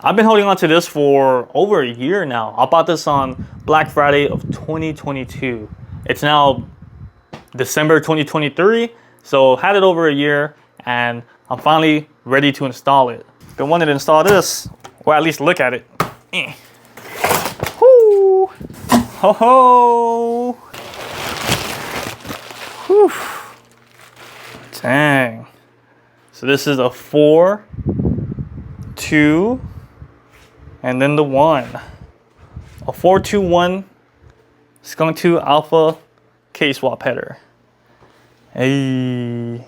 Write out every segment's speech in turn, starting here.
I've been holding on to this for over a year now. I bought this on Black Friday of 2022. It's now December 2023, so had it over a year, and I'm finally ready to install it. Been wanting to install this, or at least look at it. Woo! Ho ho! Whew. Dang. So this is a 4, 2, and then the 1. A 421 Skunk 2 Alpha K Swap header. Hey.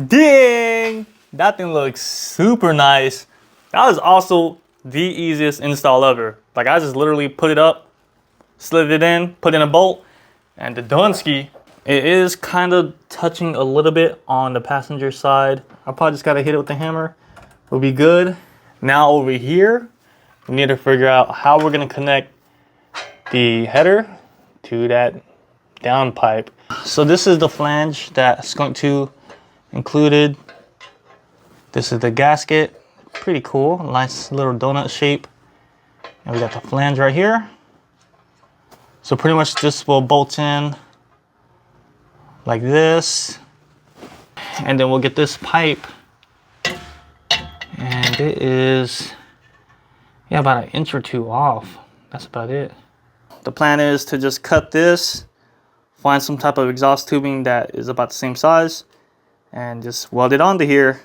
Ding! That thing looks super nice. That was also the easiest install ever. Like, I just literally put it up, slid it in, put in a bolt, and the Dunsky. It is kind of touching a little bit on the passenger side. I probably just gotta hit it with the hammer. It'll be good. Now over here, we need to figure out how we're gonna connect the header to that downpipe. So this is the flange that Skunk 2 included. This is the gasket. Pretty cool, nice little donut shape. And we got the flange right here. So pretty much this will bolt in like this. And then we'll get this pipe. And it is, yeah, about an inch or two off. That's about it. The plan is to just cut this, find some type of exhaust tubing that is about the same size, and just weld it onto here.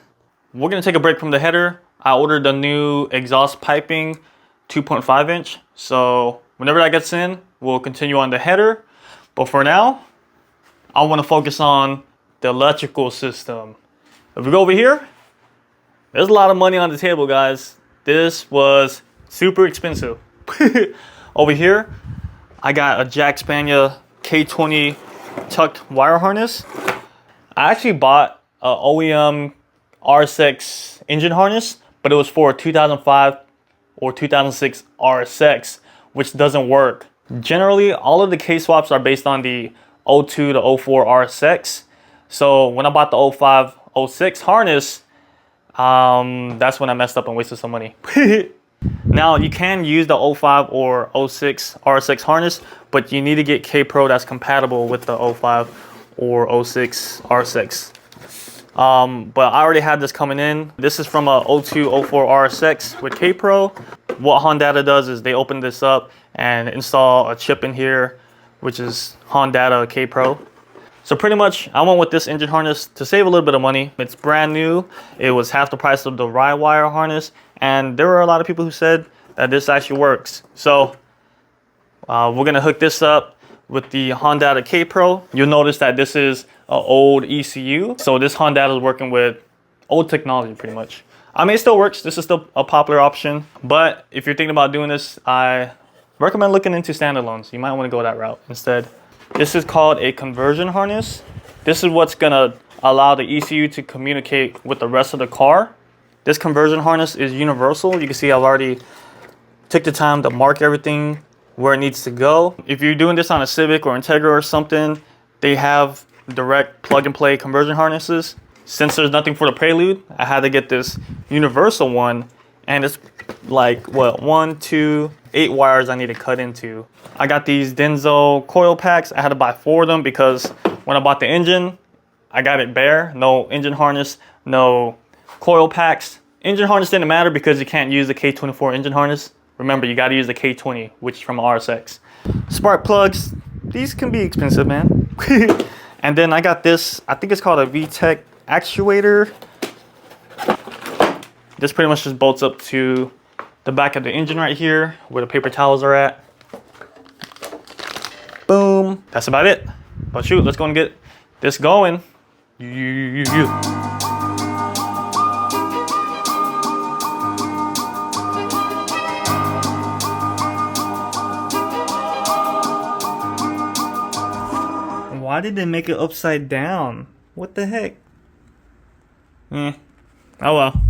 We're gonna take a break from the header. I ordered the new exhaust piping 2.5 inch. So whenever that gets in, we'll continue on the header. But for now, I wanna focus on the electrical system. If we go over here, there's a lot of money on the table, guys. This was super expensive. Over here, I got a Jack Spania K20 tucked wire harness. I actually bought a OEM RSX engine harness, but it was for a 2005 or 2006 RSX, which doesn't work. Generally, all of the K swaps are based on the 02 to 04 RSX. So when I bought the 05, 06 harness, that's when I messed up and wasted some money. Now you can use the 05 or 06 RSX harness, but you need to get K Pro that's compatible with the 05 or 06 RSX. But I already had this coming in. This is from a 02, 04 RSX with K Pro. What Hondata does is they open this up and install a chip in here, which is Hondata K Pro. So pretty much I went with this engine harness to save a little bit of money. It's brand new. It was half the price of the rye wire harness. And there were a lot of people who said that this actually works. So we're gonna hook this up with the Hondata K Pro. You'll notice that this is an old ECU. So this Hondata is working with old technology pretty much. I mean, it still works. This is still a popular option. But if you're thinking about doing this, I recommend looking into standalones. You might want to go that route instead. This is called a conversion harness. This is what's gonna allow the ECU to communicate with the rest of the car. This conversion harness is universal. You can see I've already took the time to mark everything where it needs to go. If you're doing this on a Civic or Integra or something, they have direct plug and play conversion harnesses. Since there's nothing for the Prelude, I had to get this universal one, and it's like what, 1, 2, 8 wires I need to cut into. I got these Denso coil packs. I had to buy 4 of them because when I bought the engine, I got it bare. No engine harness, no coil packs. Engine harness didn't matter because you can't use the K24 engine harness. Remember, you got to use the K20, which is from RSX. Spark plugs, these can be expensive, man. And then I got this, I think it's called a VTEC actuator. This pretty much just bolts up to the back of the engine right here, where the paper towels are at. Boom. That's about it. But shoot, let's go and get this going. Why did they make it upside down? What the heck? Oh well.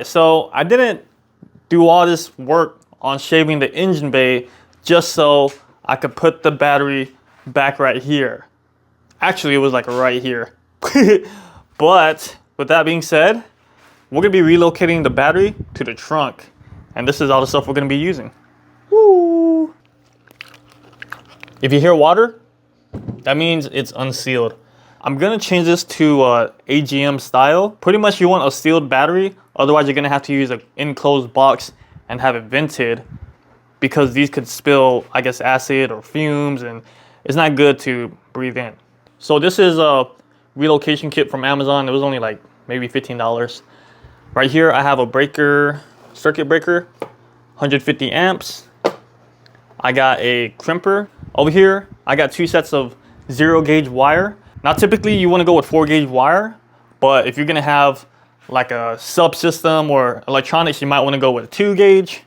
so I didn't do all this work on shaving the engine bay just so I could put the battery back right here. Actually, it was like right here. But with that being said, we're gonna be relocating the battery to the trunk. And this is all the stuff we're gonna be using. Woo! If you hear water, that means it's unsealed. I'm gonna change this to AGM style. Pretty much you want a sealed battery, otherwise you're gonna have to use an enclosed box and have it vented, because these could spill, I guess, acid or fumes, and it's not good to breathe in. So this is a relocation kit from Amazon. It was only like maybe $15. Right here I have a breaker, circuit breaker, 150 amps. I got a crimper. Over here I got 2 sets of 0 gauge wire. Now typically you want to go with 4 gauge wire, but if you're gonna have like a subsystem or electronics, you might want to go with 2 gauge.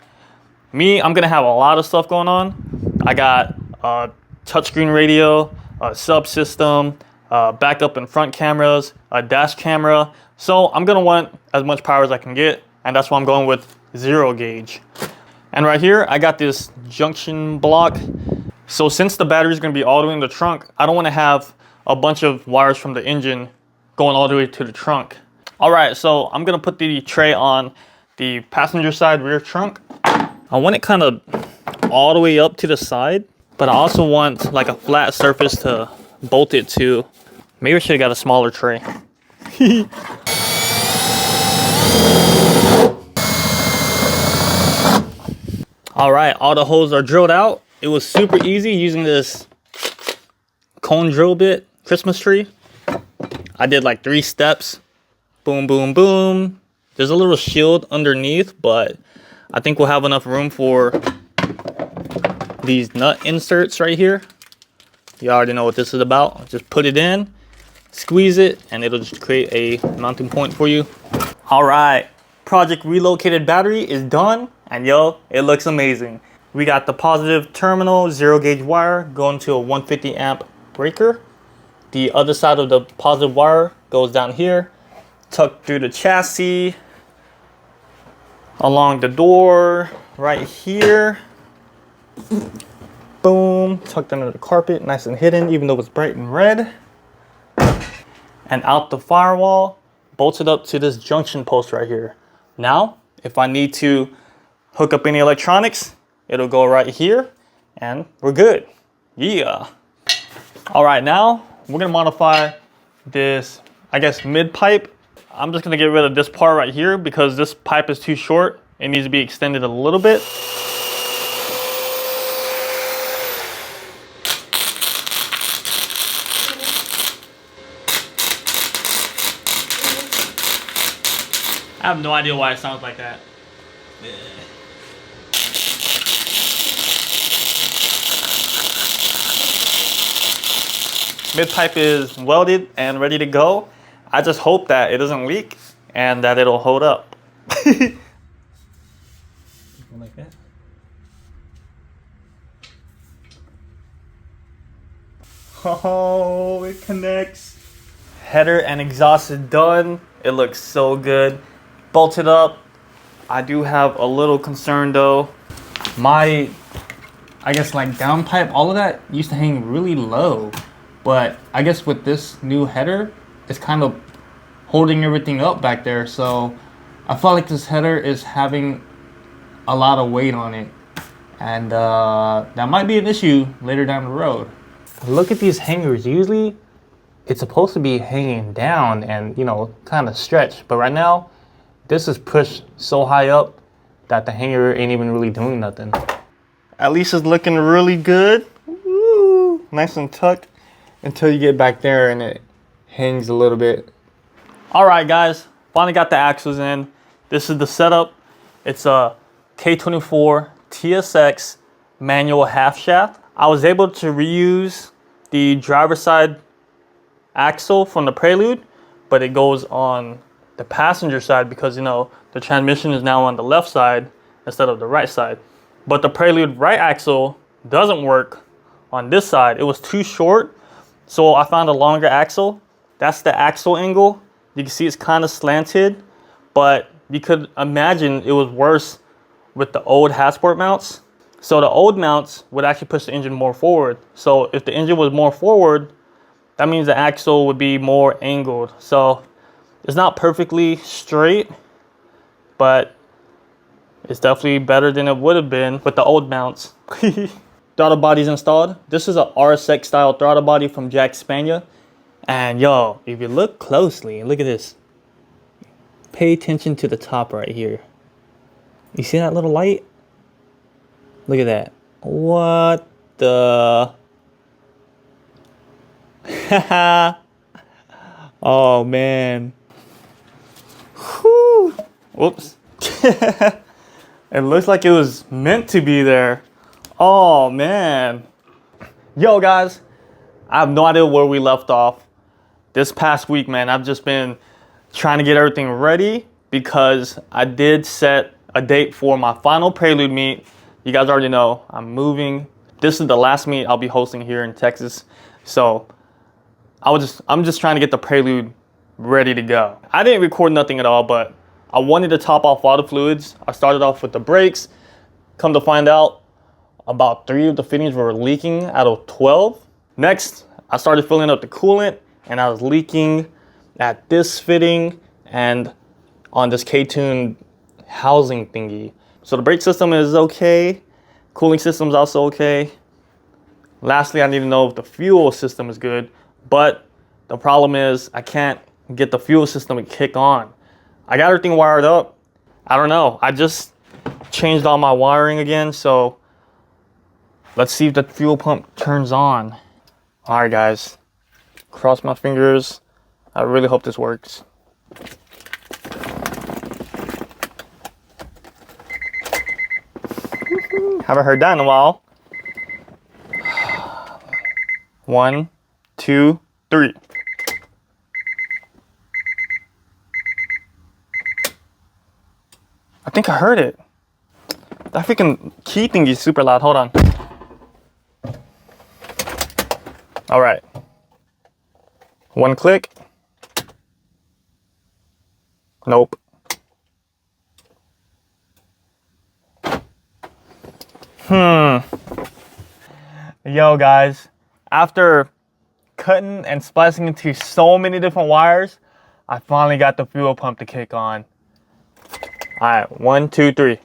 Me, I'm gonna have a lot of stuff going on. I got a touchscreen radio, a subsystem, backup and front cameras, a dash camera. So I'm gonna want as much power as I can get, and that's why I'm going with 0 gauge. And right here, I got this junction block. So since the battery is gonna be all the way in the trunk, I don't wanna have a bunch of wires from the engine going all the way to the trunk. All right, so I'm gonna put the tray on the passenger side rear trunk. I want it kind of all the way up to the side, but I also want like a flat surface to bolt it to. Maybe I should have got a smaller tray. All right, all the holes are drilled out. It was super easy using this cone drill bit, Christmas tree. I did like 3 steps. Boom, boom, boom. There's a little shield underneath, but I think we'll have enough room for these nut inserts right here. You already know what this is about. Just put it in, squeeze it, and it'll just create a mounting point for you. All right, project relocated battery is done, and yo, it looks amazing. We got the positive terminal, 0 gauge wire going to a 150 amp breaker. The other side of the positive wire goes down here, tucked through the chassis, along the door, right here. Boom, tucked under the carpet, nice and hidden, even though it's bright and red. And out the firewall, bolted up to this junction post right here. Now, if I need to hook up any electronics, it'll go right here, and we're good. Yeah. All right, now we're gonna modify this, I guess, mid pipe. I'm just gonna get rid of this part right here because this pipe is too short. It needs to be extended a little bit. I have no idea why it sounds like that. Mid pipe is welded and ready to go. I just hope that it doesn't leak and that it'll hold up. Like that. Oh, it connects. Header and exhaust is done. It looks so good. Bolted up. I do have a little concern though. My, I guess like down pipe, all of that used to hang really low. But I guess with this new header, it's kind of holding everything up back there. So I feel like this header is having a lot of weight on it. And that might be an issue later down the road. Look at these hangers. Usually it's supposed to be hanging down and, you know, kind of stretched. But right now, this is pushed so high up that the hanger ain't even really doing nothing. At least it's looking really good. Woo, nice and tucked until you get back there and it hangs a little bit. All right, guys, finally got the axles in. This is the setup. It's a K24 TSX manual half shaft. I was able to reuse the driver's side axle from the Prelude, but it goes on the passenger side because, you know, the transmission is now on the left side instead of the right side. But the Prelude right axle doesn't work on this side. It was too short, so I found a longer axle. That's the axle angle. You can see it's kind of slanted, but you could imagine it was worse with the old Hasport mounts. So the old mounts would actually push the engine more forward. So if the engine was more forward, that means the axle would be more angled. So it's not perfectly straight, but it's definitely better than it would have been with the old mounts. Throttle body's installed. This is a RSX style throttle body from Jack Spania. And yo, if you look closely, look at this. Pay attention to the top right here. You see that little light? Look at that. What the? Oh man. Whew. Whoops. It looks like it was meant to be there. Oh man. Yo guys, I have no idea where we left off. This past week, man, I've just been trying to get everything ready because I did set a date for my final Prelude meet. You guys already know I'm moving. This is the last meet I'll be hosting here in Texas. So I'm just trying to get the Prelude ready to go. I didn't record nothing at all, but I wanted to top off all the fluids. I started off with the brakes. Come to find out, about 3 of the fittings were leaking out of 12. Next, I started filling up the coolant and I was leaking at this fitting and on this K-tune housing thingy. So the brake system is okay. Cooling system is also okay. Lastly, I need to know if the fuel system is good, but the problem is I can't get the fuel system to kick on. I got everything wired up. I don't know. I just changed all my wiring again, so let's see if the fuel pump turns on. All right, guys. Cross my fingers. I really hope this works. Haven't heard that in a while. 1, 2, 3. I think I heard it. That freaking key thingy is super loud. Hold on. All right. 1 click. Nope. Yo guys, after cutting and splicing into so many different wires, I finally got the fuel pump to kick on. All right, 1, 2, 3.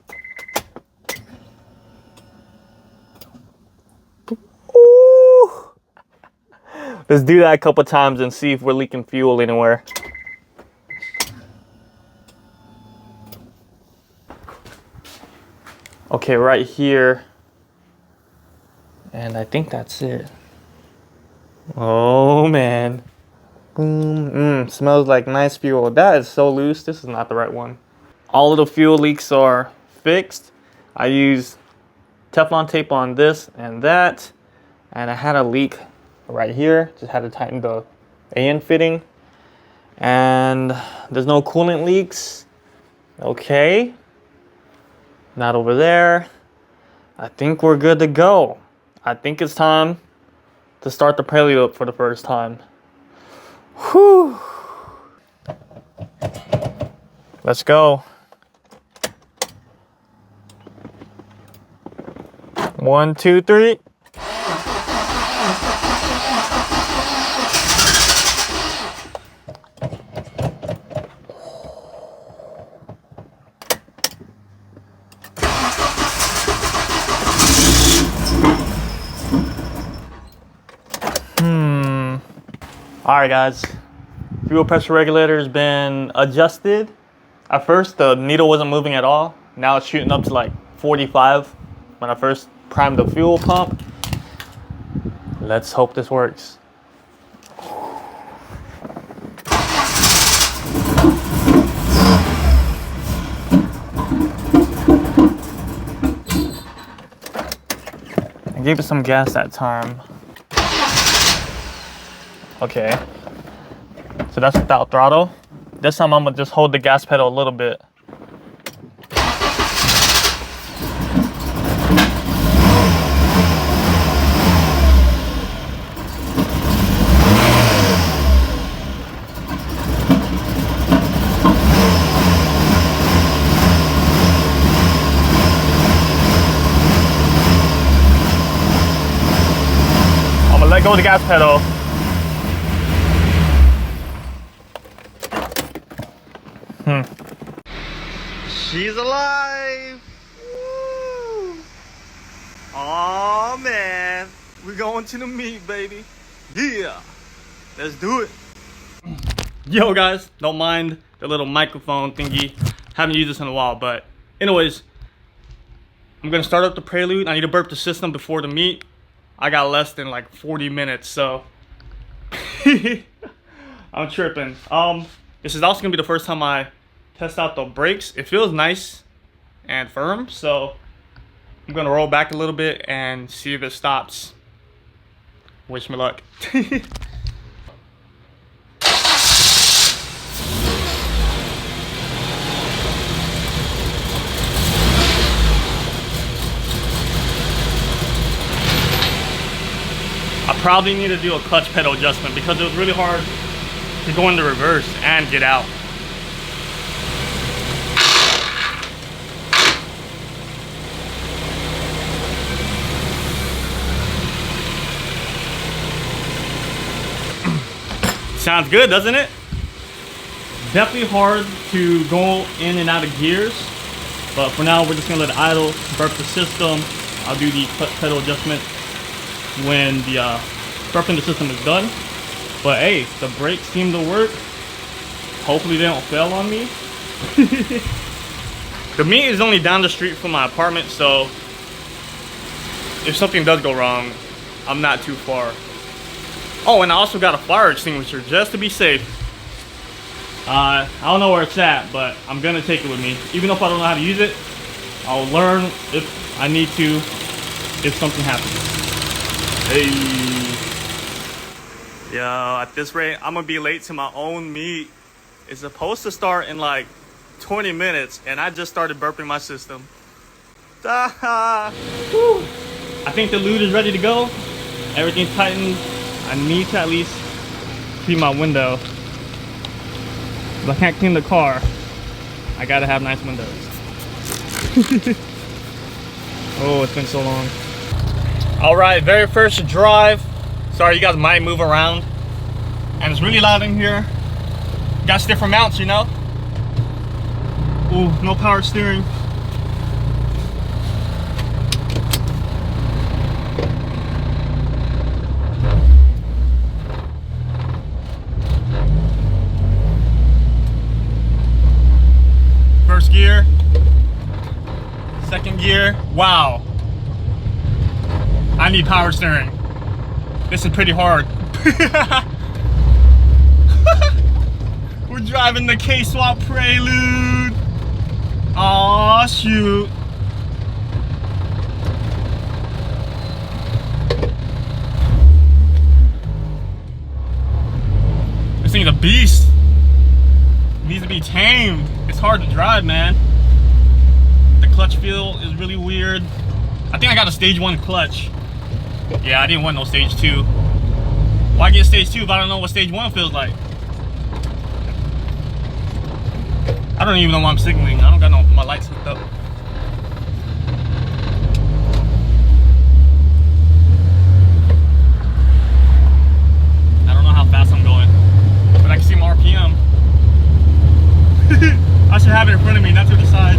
Ooh. Let's do that a couple times and see if we're leaking fuel anywhere. Okay, right here. And I think that's it. Oh man. Smells like nice fuel. That is so loose. This is not the right one. All of the fuel leaks are fixed. I used Teflon tape on this and that. And I had a leak right here. Just had to tighten the AN fitting. And there's no coolant leaks. Okay. Not over there. I think we're good to go. I think it's time to start the Prelude up for the first time. Whew. Let's go. 1, 2, 3. Alright guys, fuel pressure regulator has been adjusted. At first the needle wasn't moving at all. Now it's shooting up to like 45 when I first primed the fuel pump. Let's hope this works. I gave it some gas that time. Okay, so that's without throttle. This time I'm gonna just hold the gas pedal a little bit. let go of the gas pedal. She's alive. Woo. Oh man, we're going to the meet, baby. Yeah, let's do it. Yo guys, don't mind the little microphone thingy. Haven't used this in a while, but anyways, I'm gonna start up the Prelude. I need to burp the system before the meet. I got less than like 40 minutes, so I'm tripping. This is also gonna be the first time I test out the brakes. It feels nice and firm, so I'm gonna roll back a little bit and see if it stops. Wish me luck. I probably need to do a clutch pedal adjustment because it was really hard to go into reverse and get out. Sounds good, doesn't it? Definitely hard to go in and out of gears, but for now we're just gonna let it idle, burp the system. I'll do the clutch pedal adjustment when the burping the system is done. But hey, the brakes seem to work. Hopefully they don't fail on me. The meet is only down the street from my apartment, so if something does go wrong, I'm not too far. Oh, and I also got a fire extinguisher just to be safe. I don't know where it's at, but I'm gonna take it with me. Even if I don't know how to use it, I'll learn if I need to, if something happens. Hey. Yo, at this rate, I'm gonna be late to my own meet. It's supposed to start in like 20 minutes, and I just started burping my system. Woo. I think the lute is ready to go. Everything's tightened. I need to at least clean my window. If I can't clean the car, I gotta have nice windows. Oh, it's been so long. All right, very first drive. Sorry, you guys might move around. And it's really loud in here. Got different mounts, you know? Ooh, no power steering. First gear, second gear. Wow, I need power steering. This is pretty hard. We're driving the K Swap Prelude. Aw, shoot. This thing's a beast. It needs to be tamed. It's hard to drive, man. The clutch feel is really weird. I think I got a stage 1 clutch. Yeah, I didn't want no stage 2. Why get stage 2 if I don't know what stage 1 feels like? I don't even know why I'm signaling. I don't got my lights hooked up. I don't know how fast I'm going, but I can see my RPM. I should have it in front of me, not to the side.